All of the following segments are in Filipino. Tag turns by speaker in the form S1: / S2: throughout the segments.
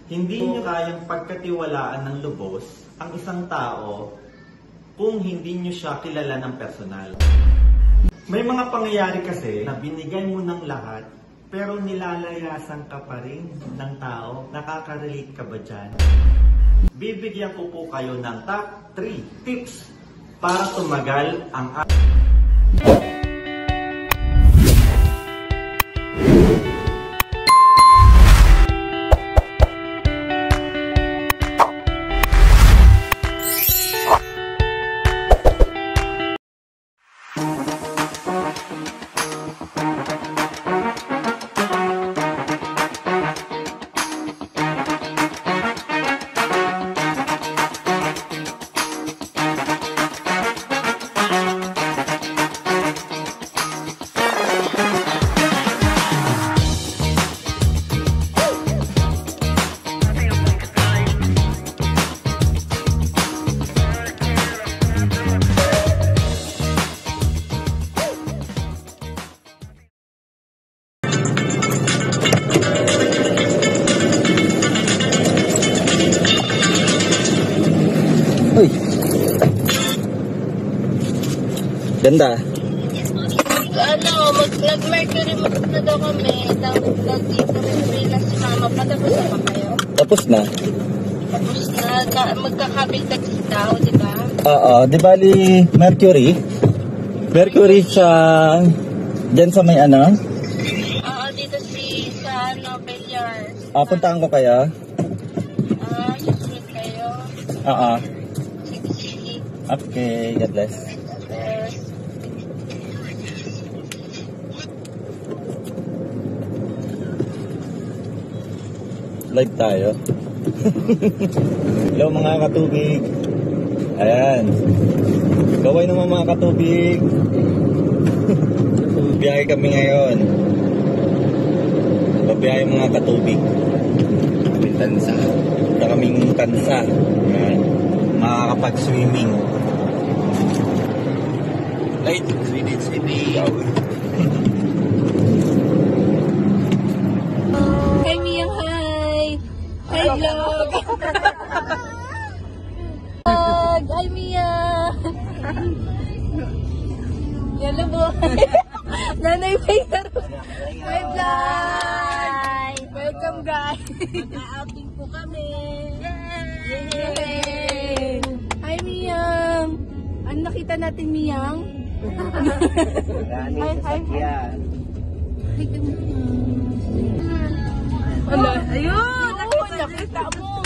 S1: Hindi nyo kayang pagkatiwalaan ng lubos ang isang tao kung hindi nyo siya kilala ng personal. May mga pangyayari kasi na binigay mo ng lahat pero nilalayasan ka pa rin ng tao. Nakaka-relate ka ba dyan? Bibigyan ko po kayo ng top 3 tips para tumagal ang
S2: Uy. Ganda.
S3: Mag-Mercury na daw kami. Nag-dito rin si mama. Patapos na kayo?
S2: Tapos na.
S3: Tapos na. Magkakabil taxi daw, di ba?
S2: Oo, di bali Mercury. Mercury sa dyan sa may ano?
S3: Oo, dito sa Bellar.
S2: Puntaan ko kaya?
S3: Susunod kayo.
S2: Oo.
S3: Sige.
S2: Okay, God bless. Live tayo. Hello mga katubig. Ayan. Gaway naman mga katubig. Biyahe kami ngayon. Babiyahe mga katubig. Kaming tansa. Punta kaming tansa. Ayan. Makakapag-swimming. Light. 3 minutes in the hour.
S3: Hi, Mia. Hi. Hi, vlog. Hi, Mia. Yellow boy. Nanay Peter. Hi, vlog. Welcome, guys. Mag-outing po kami. Yay! Hi, Miyang. Ano nakita natin, Miyang? Hi. Ala, ayun! Nakita mo!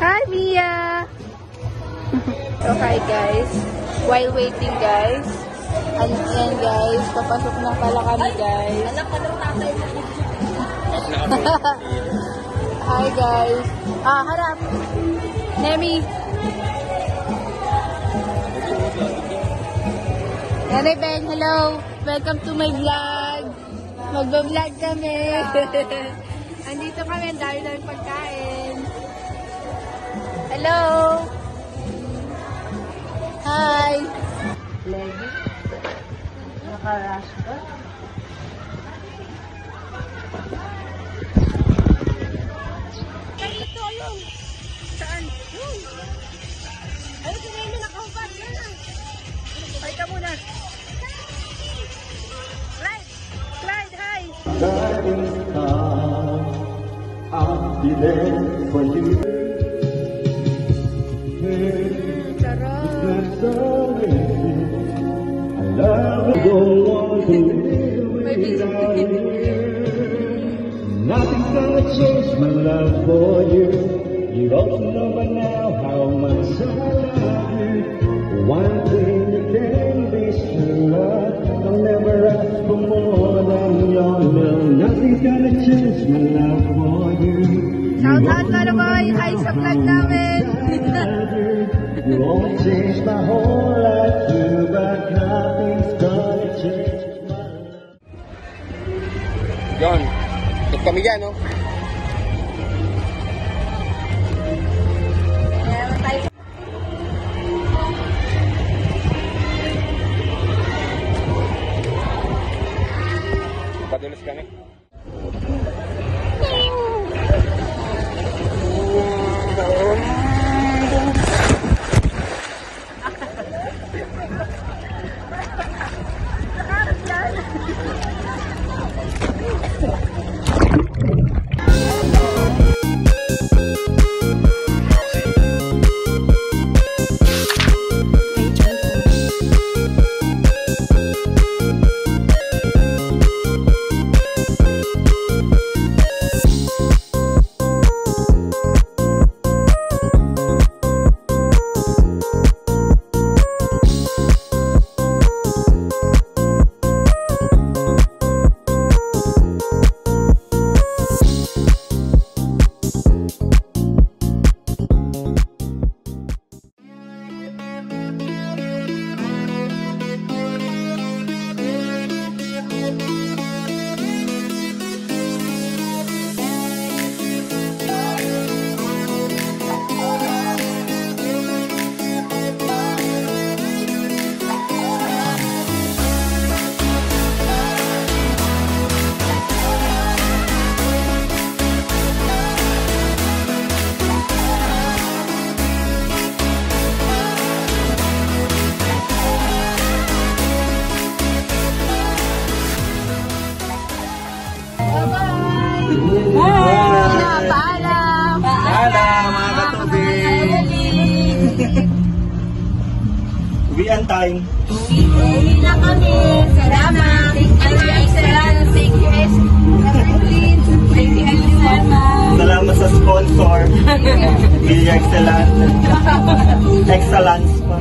S3: Hi, Mia! So, hi guys. While waiting, guys. And yan, guys. Papasok na pala kami, guys. Hi, guys. Harap. Nemi. Nanay Ben, hello. Welcome to my vlog. Magbablog kami. Andito kami, ang dami pagkain. Hello! Hi! Legi? Naka-rush ba? Ito, yun! Saan? Yun! Ay, kumain mo nakahubad. Yan na! Ay ka muna! Clyde! Clyde, hi!
S4: I'll be there for you.
S3: Sarap!
S4: I love you, don't want to live
S3: May
S4: without
S3: biscuit.
S4: you. Nothing's gonna change my love for you. You ought to know by now how much I love you. One thing you can be sure of, I'll never ask for more than your love. Nothing's gonna change my love for you.
S3: Shout out ka na boy! Hi sa vlog namin!
S4: You won't change my whole life too, but nothing's gonna change my love.
S5: Yon, ikot kami dyan, no? Padulas kami.
S3: Paalam!
S1: Paalam, mga katubig! Uwian time.
S3: Uwi na kami! Salamat! Thank you, excellent! Thank you, excellent! Thank you, excellent!
S1: Salamat sa sponsor. Media Excellence. Excellence pa.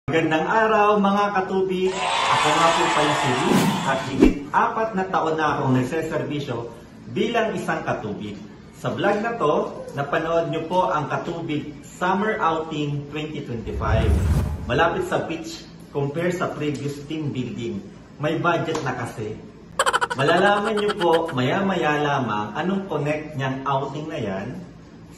S1: Magandang araw mga katubig. Ako nga po pala si Rick at higit 4 na taon na akong nagseservisyo bilang isang katubig. Sa vlog na to, napanood nyo po ang Katubig Summer Outing 2025. Malapit sa beach compare sa previous team building. May budget na kasi. Malalaman nyo po maya-maya lamang anong connect niyang outing na yan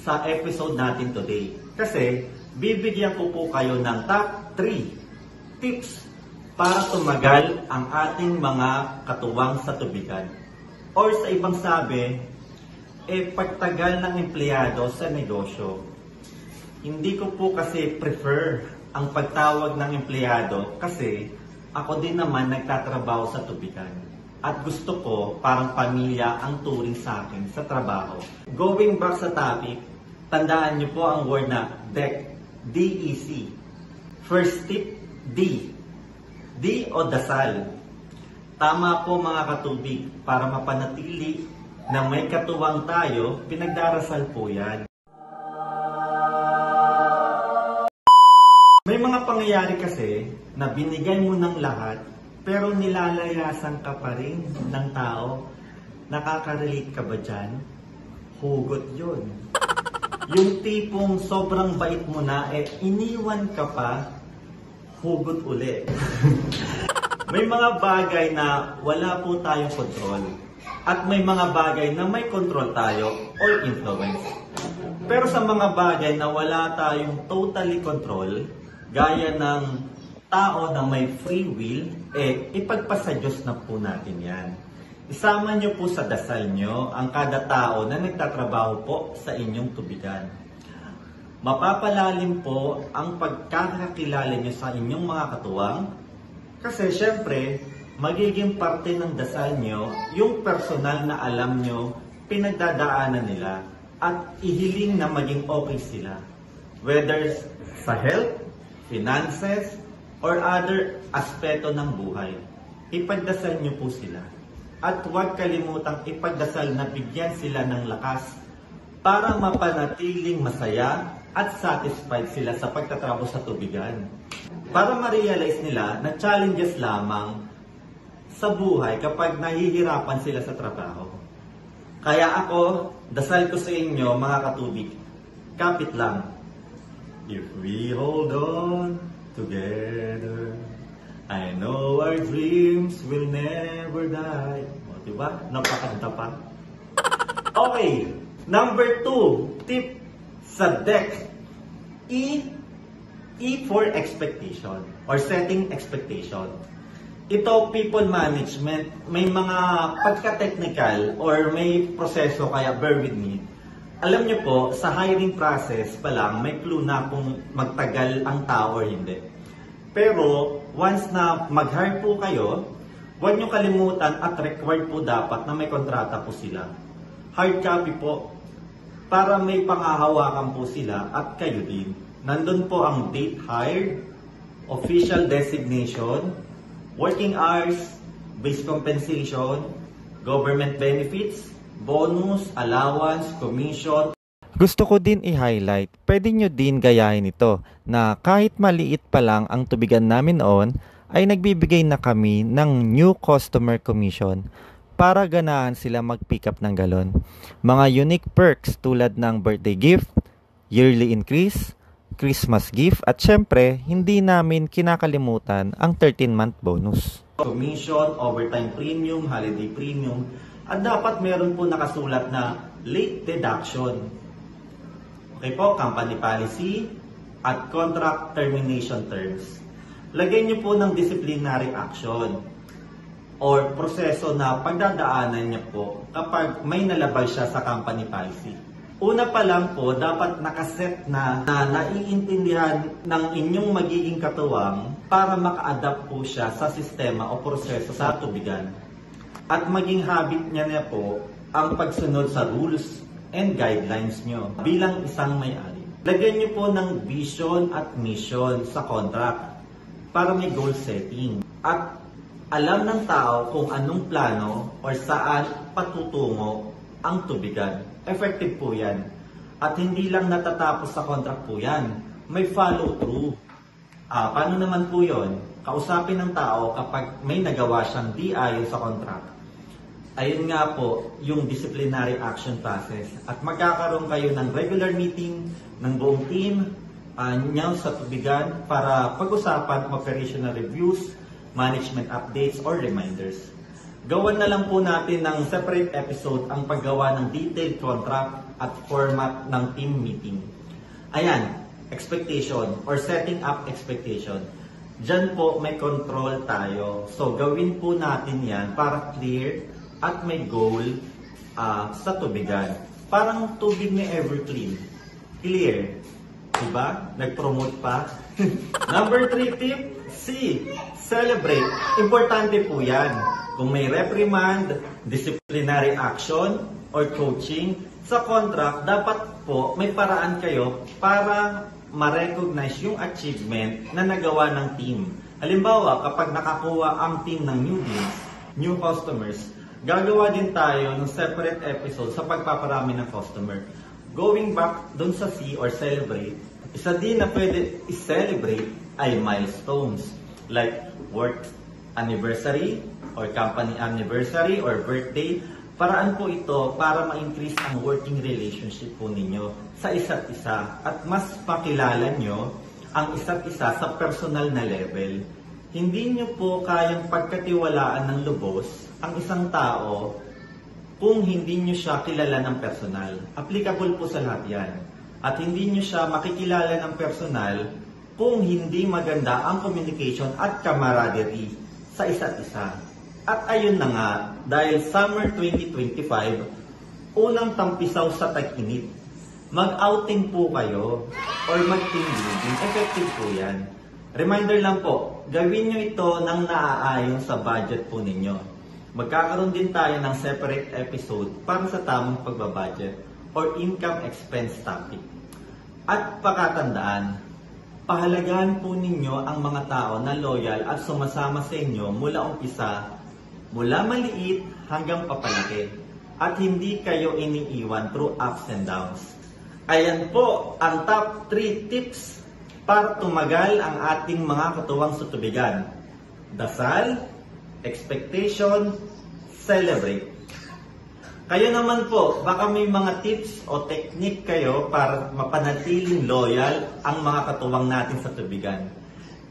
S1: sa episode natin today. Kasi bibigyan ko po kayo ng top 3 tips para tumagal ang ating mga katuwang sa tubigan. Or sa ibang sabi, pagtagal ng empleyado sa negosyo. Hindi ko po kasi prefer ang pagtawag ng empleyado kasi ako din naman nagtatrabaho sa tubigan. At gusto ko parang pamilya ang turing sa akin sa trabaho. Going back sa topic, tandaan niyo po ang word na DEC. D-E-C. First tip, D. D o dasal. Tama po mga katubig, para mapanatili na may katuwang tayo, pinagdarasal po yan. May mga pangyayari kasi na binigay mo ng lahat, pero nilalayasan ka pa rin ng tao. Nakaka-relate ka ba dyan? Hugot yun. Yung tipong sobrang bait mo na, iniwan ka pa, hugot uli. May mga bagay na wala po tayong control. At may mga bagay na may control tayo or influence. Pero sa mga bagay na wala tayong totally control, gaya ng tao na may free will, ipagpasa Diyos na po natin yan. Isama nyo po sa dasal nyo ang kada tao na nagtatrabaho po sa inyong tubigan. Mapapalalim po ang pagkakakilala nyo sa inyong mga katuwang, kasi syempre, magiging parte ng dasal nyo yung personal na alam nyo pinagdadaanan nila at ihiling na maging okay sila. Whether sa health, finances, or other aspeto ng buhay. Ipagdasal nyo po sila. At huwag kalimutang ipagdasal na bigyan sila ng lakas para mapanatiling masaya at satisfied sila sa pagtatrabaho sa tubigan. Para ma-realize nila na challenges lamang sa buhay kapag nahihirapan sila sa trabaho. Kaya ako, dasal ko sa inyo mga katubig, kapit lang. If we hold on together, I know our dreams will never die. O, diba? Napakanta pa. Okay, number 2, tip sa deck. E for expectation or setting expectation. Ito, people management, may mga pagka-technical or may proseso, kaya bear with me. Alam nyo po, sa hiring process pa lang, may clue na kung magtagal ang tao or hindi. Pero, once na mag-hire po kayo, huwag nyo kalimutan at required po dapat na may kontrata po sila. Hard copy po, para may pangahawakan po sila at kayo din. Nandun po ang date hired, official designation, working hours, base compensation, government benefits, bonus, allowance, commission.
S6: Gusto ko din i-highlight, pwede nyo din gayahin ito na kahit maliit pa lang ang tubigan namin noon, ay nagbibigay na kami ng new customer commission para ganahan sila mag-pick up ng galon. Mga unique perks tulad ng birthday gift, yearly increase, Christmas gift, at syempre, hindi namin kinakalimutan ang 13-month bonus.
S1: Commission, overtime premium, holiday premium, at dapat meron po nakasulat na late deduction. Okay po, company policy at contract termination terms. Lagyan niyo po ng disciplinary action or proseso na pagdadaanan niya po kapag may nalabag siya sa company policy. Una pa lang po, dapat nakaset na naiintindihan ng inyong magiging katuwang para maka-adapt po siya sa sistema o proseso sa tubigan. At maging habit niya na po ang pagsunod sa rules and guidelines nyo bilang isang may-ari. Lagyan niyo po ng vision at mission sa contract para may goal setting. At alam ng tao kung anong plano o saan patutungo ang tubigan. Effective po yan. At hindi lang natatapos sa contract po yan. May follow-through. Paano naman po yun? Kausapin ng tao kapag may nagawa siyang di ayon sa contract. Ayun nga po, yung disciplinary action process. At magkakaroon kayo ng regular meeting ng buong team niyo sa tubigan para pag-usapan operational reviews, management updates, or reminders. Gawan na lang po natin ng separate episode ang paggawa ng detailed contract at format ng team meeting. Ayan, expectation or setting up expectation. Diyan po may control tayo. So gawin po natin yan para clear at may goal sa tubigan. Parang tubig ni Everclean. Clear. Diba? Nag-promote pa. Number 3 tip, C. Celebrate. Importante po yan. Kung may reprimand, disciplinary action, or coaching, sa contract, dapat po may paraan kayo para ma-recognize yung achievement na nagawa ng team. Halimbawa, kapag nakakuha ang team ng new deals, new customers, gagawa din tayo ng separate episode sa pagpaparami ng customer. Going back dun sa C or celebrate, isa din na pwede i-celebrate ay milestones like work anniversary or company anniversary or birthday. Paraan po ito para ma-increase ang working relationship po ninyo sa isa't isa at mas pakilala nyo ang isa't isa sa personal na level. Hindi nyo po kayang pagkatiwalaan ng lubos ang isang tao kung hindi nyo siya kilala ng personal. Applicable po sa lahat yan. At hindi nyo siya makikilala ng personal kung hindi maganda ang communication at camaraderie sa isa't isa. At ayun na nga, dahil summer 2025, unang tampisaw sa tag-init. Mag-outing po kayo or mag-team building. Effective po yan. Reminder lang po, gawin nyo ito nang naaayon sa budget po ninyo. Magkakaroon din tayo ng separate episode para sa tamang pagbabudget or income expense topic. At pakatandaan, pahalagahan po ninyo ang mga tao na loyal at sumasama sa inyo mula umpisa, mula maliit hanggang papalaki, at hindi kayo iniiwan through ups and downs. Ayan po ang top 3 tips para tumagal ang ating mga katuwang sa tubigan. Dasal, expectation, celebrate. Kayo naman po, baka may mga tips o technique kayo para mapanatiling loyal ang mga katuwang natin sa tubigan.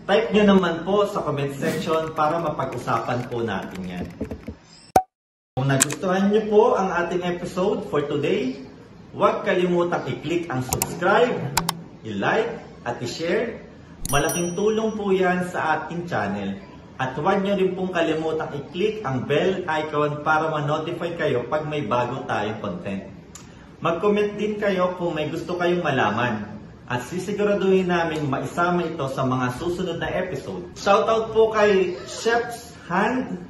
S1: Type nyo naman po sa comment section para mapag-usapan po natin yan. Kung nagustuhan nyo po ang ating episode for today, huwag kalimutang i-click ang subscribe, i-like, at i-share. Malaking tulong po yan sa ating channel. At huwag nyo rin pong kalimutang i-click ang bell icon para ma-notify kayo pag may bago tayong content. Mag-comment din kayo kung may gusto kayong malaman. At sisiguraduhin namin maisama ito sa mga susunod na episode. Shoutout po kay Chef's Hand,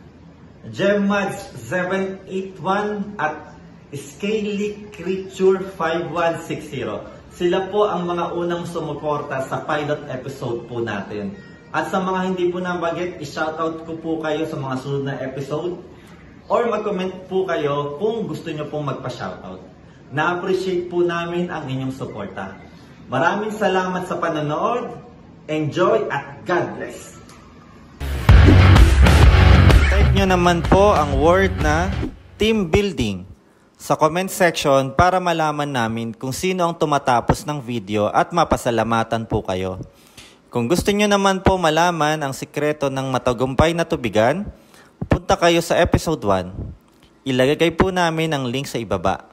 S1: Gemmads781 at Scaly Creature 5160. Sila po ang mga unang sumuporta sa pilot episode po natin. At sa mga hindi po nabanggit, i-shoutout ko po kayo sa mga sunod na episode or mag-comment po kayo kung gusto nyo pong magpa-shoutout. Na-appreciate po namin ang inyong suporta. Maraming salamat sa panonood. Enjoy at God bless!
S6: Type nyo naman po ang word na team building sa comment section para malaman namin kung sino ang tumatapos ng video at mapasalamatan po kayo. Kung gusto nyo naman po malaman ang sikreto ng matagumpay na tubigan, punta kayo sa episode 1. Ilagay po namin ang link sa ibaba.